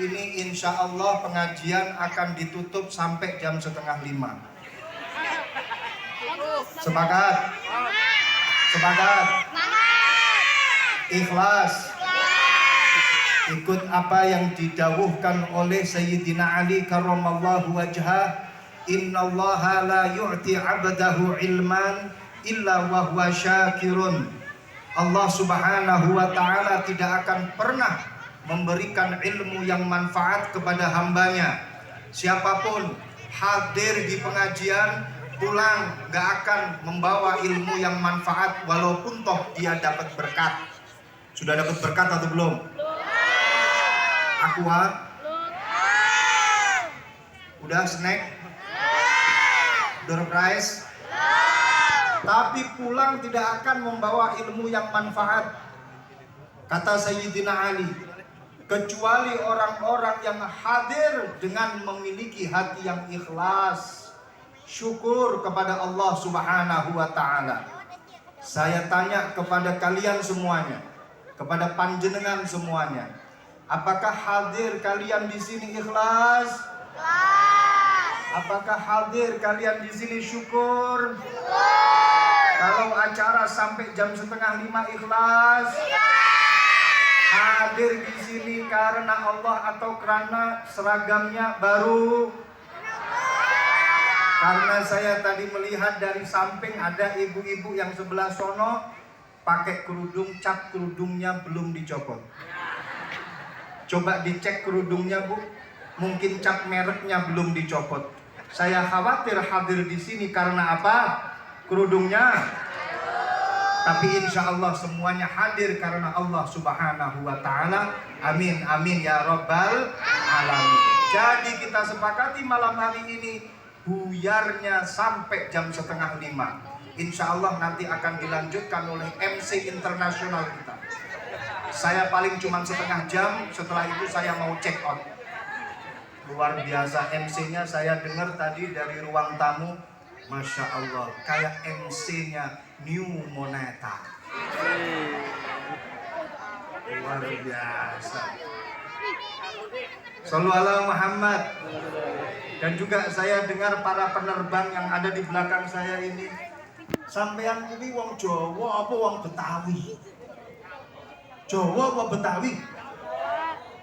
ini insya Allah pengajian akan ditutup sampai jam 4:30. Sepakat? Sepakat? Ikhlas? Ikut apa yang didawuhkan oleh Sayyidina Ali karramallahu wajhah, innallaha la yu'ti 'abdahu ilman illa wa huwa syakirun. Allah subhanahu wa ta'ala tidak akan pernah memberikan ilmu yang manfaat kepada hambanya. Siapapun hadir di pengajian pulang gak akan membawa ilmu yang manfaat walaupun toh dia dapat berkat. Sudah dapat berkat atau belum? Aqua? Udah snack? Door prize? Tapi pulang tidak akan membawa ilmu yang manfaat. Kata Sayyidina Ali, kecuali orang-orang yang hadir dengan memiliki hati yang ikhlas, syukur kepada Allah subhanahu wa ta'ala. Saya tanya kepada kalian semuanya, kepada panjenengan semuanya, apakah hadir kalian di sini ikhlas? Apakah hadir kalian di sini syukur? Kalau acara sampai jam 4:30 ikhlas? Hadir di sini karena Allah atau karena seragamnya baru? Karena saya tadi melihat dari samping ada ibu-ibu yang sebelah sono pakai kerudung, cap kerudungnya belum dicopot. Coba dicek kerudungnya, Bu. Mungkin cap mereknya belum dicopot. Saya khawatir hadir di sini karena apa? Kerudungnya. Tapi insya Allah semuanya hadir karena Allah subhanahu wa ta'ala. Amin, amin ya rabbal alamin. Jadi kita sepakati malam hari ini buyarnya sampai jam 4:30. Insya Allah nanti akan dilanjutkan oleh MC internasional kita. Saya paling cuma setengah jam, setelah itu saya mau check out. Luar biasa MC-nya, saya dengar tadi dari ruang tamu, Masya Allah, kayak MC-nya New Moneta. Luar biasa. Shallu ala Muhammad. Dan juga saya dengar para penerbang yang ada di belakang saya ini, sampean ini wong Jawa apa wong Betawi? Jawa apa Betawi?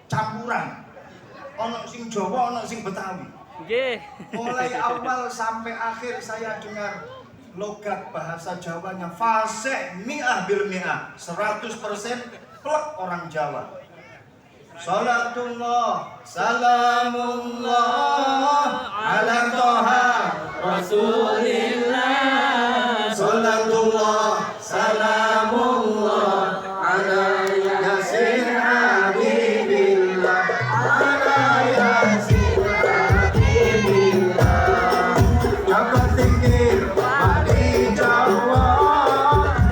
Campuran. Ono sing Jawa, ono sing Betawi. Nggih. Mulai awal sampai akhir saya dengar logat bahasa Jawanya fasih mi'ah bil mi'ah, 100% plek orang Jawa. Salatullah, salamullah ala toha Rasulillah. Salatullah, salamullah ala yasin habibillah. Ala yasin habibillah. Jaga tinggi Bali Jawa,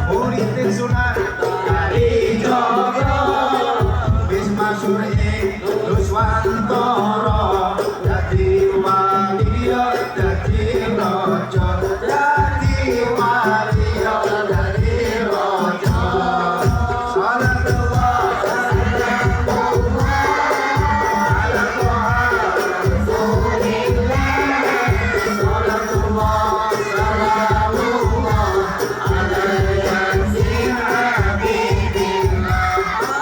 murid sunat dari Jawa. Masyuri Luswantoro jadi waliya jadi rojo, jadi waliya jadi rojo. Salatullah salamullah ala toha Rasulillah. Salatullah salamullah ala yasin habibillah.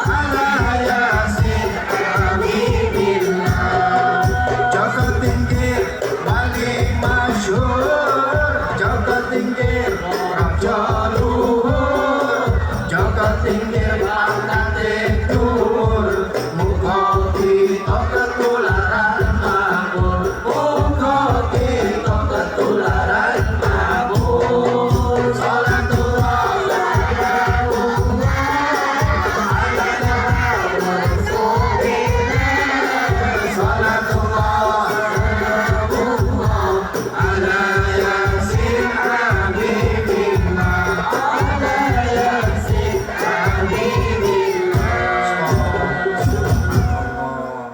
Ala yasin habibillah. Jaga tinggi Bali masyhur, jaga tinggi raja luhur, jaga tinggi pangkat dhuwur. Muga kita ketularan makmur, muga kita ketularan makmur. Salatullah salamullah ala Rasulillah. Salatullah salamullah ala yasin habibillah. Ala yasin habibillah. Subhanallah.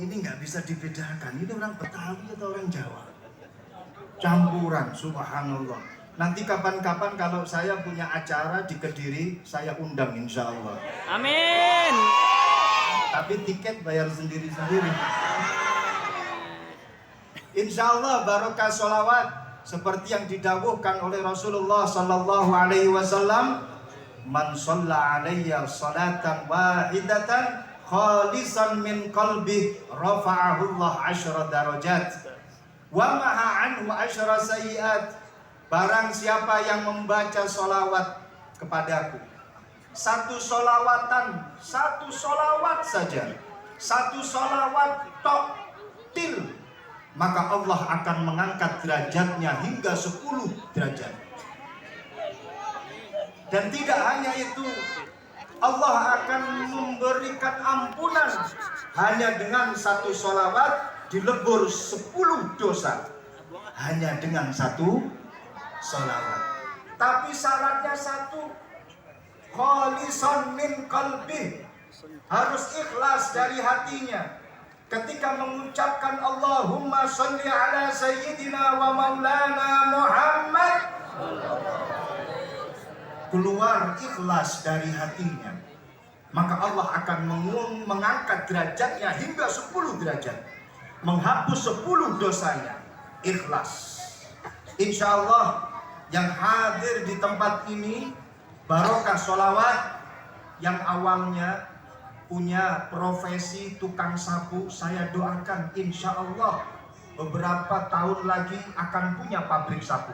Ini nggak bisa dibedakan. Ini orang Betawi atau orang Jawa? Campuran, subhanallah. Nanti kapan-kapan kalau saya punya acara di Kediri, saya undang insya Allah. Amin. Tapi tiket bayar sendiri-sendiri. Insya Allah barokah sholawat seperti yang didawuhkan oleh Rasulullah Sallallahu Alaihi Wasallam, man shalla alayya salatan wahidatan khalisan min qalbi rafa'ahu Allah 10 darajat wa maha anhu 10 sayyiat. Barang siapa yang membaca sholawat kepadaku, satu sholawat saja, satu sholawat tok til, maka Allah akan mengangkat derajatnya hingga 10 derajat. Dan tidak hanya itu, Allah akan memberikan ampunan hanya dengan satu sholawat, dilebur 10 dosa hanya dengan satu sholawat. Tapi syaratnya satu, khalisan min qalbi, harus ikhlas dari hatinya. Ketika mengucapkan Allahumma sholli ala sayyidina wa maulana Muhammad, keluar ikhlas dari hatinya, maka Allah akan mengangkat derajatnya hingga 10 derajat, menghapus 10 dosanya. Ikhlas. Insya Allah yang hadir di tempat ini barokah sholawat, yang awalnya punya profesi tukang sapu, saya doakan insya Allah beberapa tahun lagi akan punya pabrik sapu.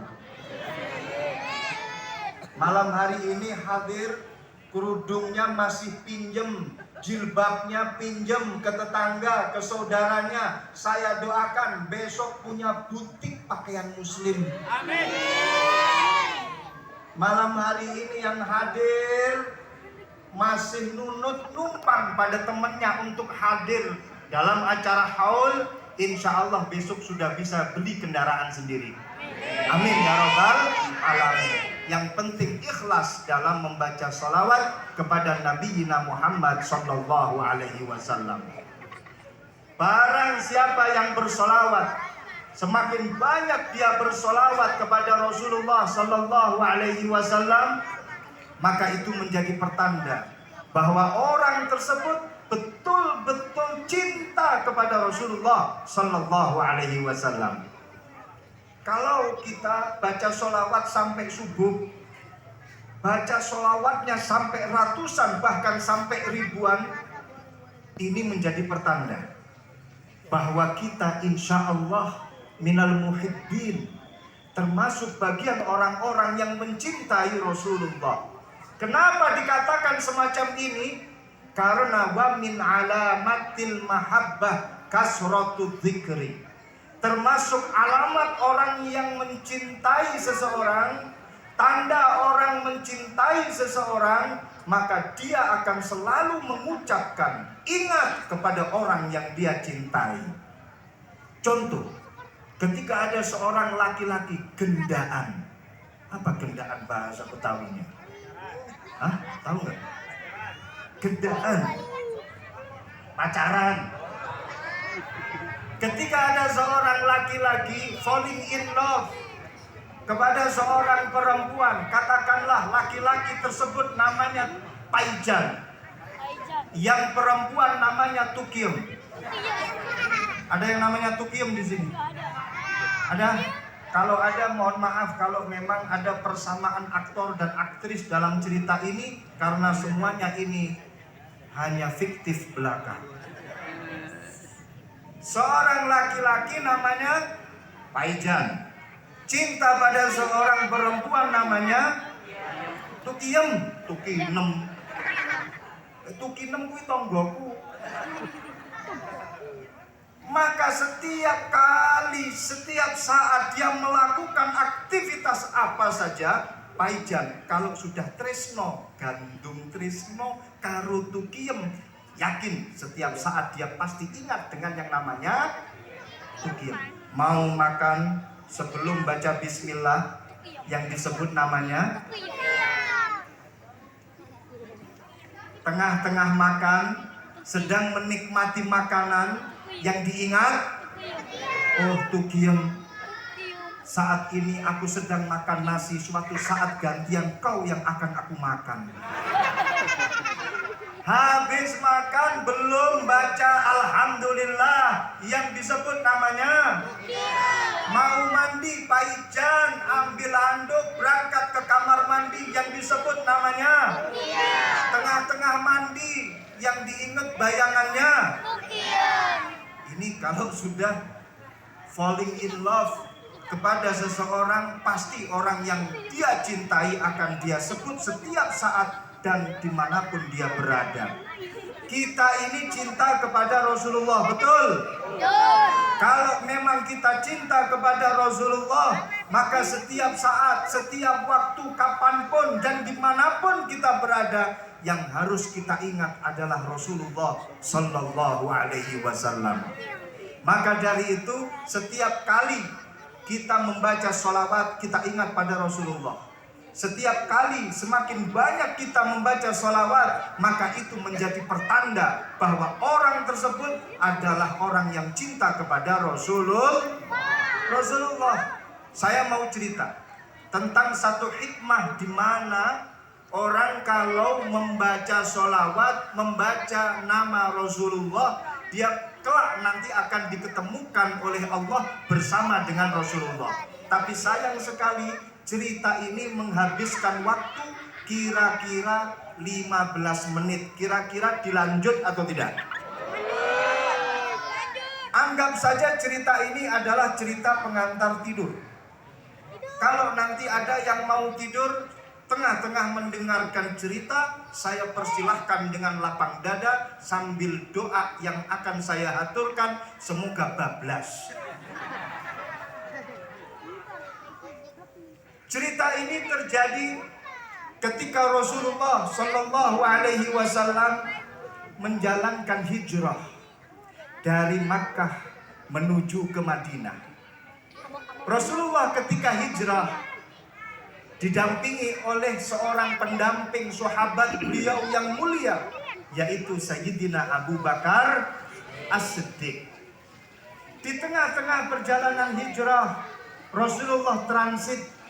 Malam hari ini hadir, kerudungnya masih pinjem, jilbabnya pinjem ke tetangga, ke saudaranya. Saya doakan besok punya butik pakaian muslim. Amin. Malam hari ini yang hadir masih numpang pada temannya untuk hadir dalam acara haul, insya Allah besok sudah bisa beli kendaraan sendiri. Amin ya rabbal alamin. Yang penting ikhlas dalam membaca salawat kepada Nabi Muhammad Sallallahu Alaihi Wasallam. Barang siapa yang bersolawat, semakin banyak dia bersolawat kepada Rasulullah Sallallahu Alaihi Wasallam, maka itu menjadi pertanda bahwa orang tersebut betul-betul cinta kepada Rasulullah Sallallahu Alaihi Wasallam. Kalau kita baca sholawat sampai subuh, baca sholawatnya sampai ratusan bahkan sampai ribuan, ini menjadi pertanda bahwa kita insya Allah minal muhibbin, termasuk bagian orang-orang yang mencintai Rasulullah. Kenapa dikatakan semacam ini? Karena wa min alamatil mahabbah kasratu dzikri. Termasuk alamat orang yang mencintai seseorang, tanda orang mencintai seseorang, maka dia akan selalu mengucapkan ingat kepada orang yang dia cintai. Contoh, ketika ada seorang laki-laki gendaan. Apa gendaan bahasa Betawinya? Hah? Tahu nggak? Gendaan, pacaran. Ketika ada seorang laki-laki falling in love kepada seorang perempuan, katakanlah laki-laki tersebut namanya Paijan, yang perempuan namanya Tukiem. Ada yang namanya Tukiem di sini? Ada? Kalau ada, mohon maaf kalau memang ada persamaan aktor dan aktris dalam cerita ini, karena semuanya ini hanya fiktif belaka. Seorang laki-laki namanya Paijan, cinta pada seorang perempuan namanya Tukiem. Tukinem kuwi tonggoku. Maka setiap kali, setiap saat dia melakukan aktivitas apa saja, Paijan kalau sudah tresno, gandum tresno karo Tukiem, yakin setiap saat dia pasti ingat dengan yang namanya Tukiem. Mau makan sebelum baca bismillah yang disebut namanya, tengah-tengah makan sedang menikmati makanan yang diingat, oh Tukiem, saat ini aku sedang makan nasi, suatu saat gantian kau yang akan aku makan. Habis makan belum baca alhamdulillah, yang disebut namanya mau mandi paijan, ambil handuk berangkat ke kamar mandi, yang disebut namanya tengah-tengah mandi, yang diingat bayangannya. Ini kalau sudah falling in love kepada seseorang, pasti orang yang dia cintai akan dia sebut setiap saat dan dimanapun dia berada. Kita ini cinta kepada Rasulullah, betul? Kalau memang kita cinta kepada Rasulullah, maka setiap saat, setiap waktu, kapanpun dan dimanapun kita berada, yang harus kita ingat adalah Rasulullah Sallallahu Alaihi Wasallam. Maka dari itu, setiap kali kita membaca sholawat, kita ingat pada Rasulullah. Setiap kali semakin banyak kita membaca sholawat, maka itu menjadi pertanda bahwa orang tersebut adalah orang yang cinta kepada Rasulullah. Saya mau cerita tentang satu hikmah di mana orang kalau membaca sholawat, membaca nama Rasulullah, dia kelak nanti akan diketemukan oleh Allah bersama dengan Rasulullah. Tapi sayang sekali, cerita ini menghabiskan waktu kira-kira 15 menit. Kira-kira dilanjut atau tidak? Anggap saja cerita ini adalah cerita pengantar tidur. Kalau nanti ada yang mau tidur, tengah-tengah mendengarkan cerita, saya persilahkan dengan lapang dada sambil doa yang akan saya aturkan, semoga bablas. Cerita ini terjadi ketika Rasulullah Shallallahu Alaihi Wasallam menjalankan hijrah dari Makkah menuju ke Madinah. Rasulullah ketika hijrah didampingi oleh seorang pendamping sahabat beliau yang mulia, yaitu Sayyidina Abu Bakar As-Siddiq. Di tengah-tengah perjalanan hijrah, Rasulullah transit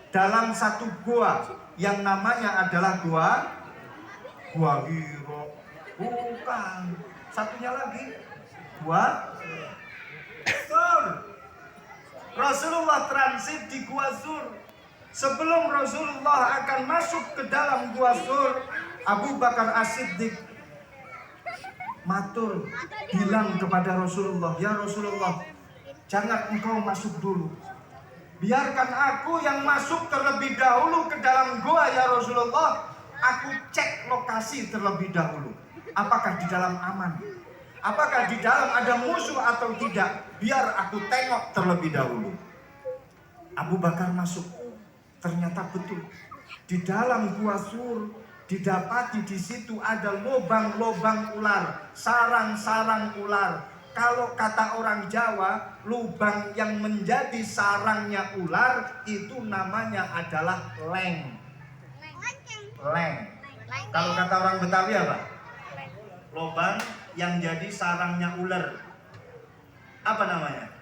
dalam satu gua yang namanya adalah gua Hiro. Bukan, satunya lagi gua Sur. Rasulullah transit di gua Sur. Sebelum Rasulullah akan masuk ke dalam gua Sur, Abu Bakar As-Siddiq matur bilang kepada Rasulullah, "Ya Rasulullah, jangan engkau masuk dulu. Biarkan aku yang masuk terlebih dahulu ke dalam gua ya Rasulullah. Aku cek lokasi terlebih dahulu. Apakah di dalam aman? Apakah di dalam ada musuh atau tidak? Biar aku tengok terlebih dahulu." Abu Bakar masuk. Ternyata betul. Di dalam gua Sur didapati di situ ada lubang-lubang ular, sarang-sarang ular. Kalau kata orang Jawa, lubang yang menjadi sarangnya ular itu namanya adalah leng. Leng. Kalau kata orang Betawi apa? Lubang yang jadi sarangnya ular. Apa namanya?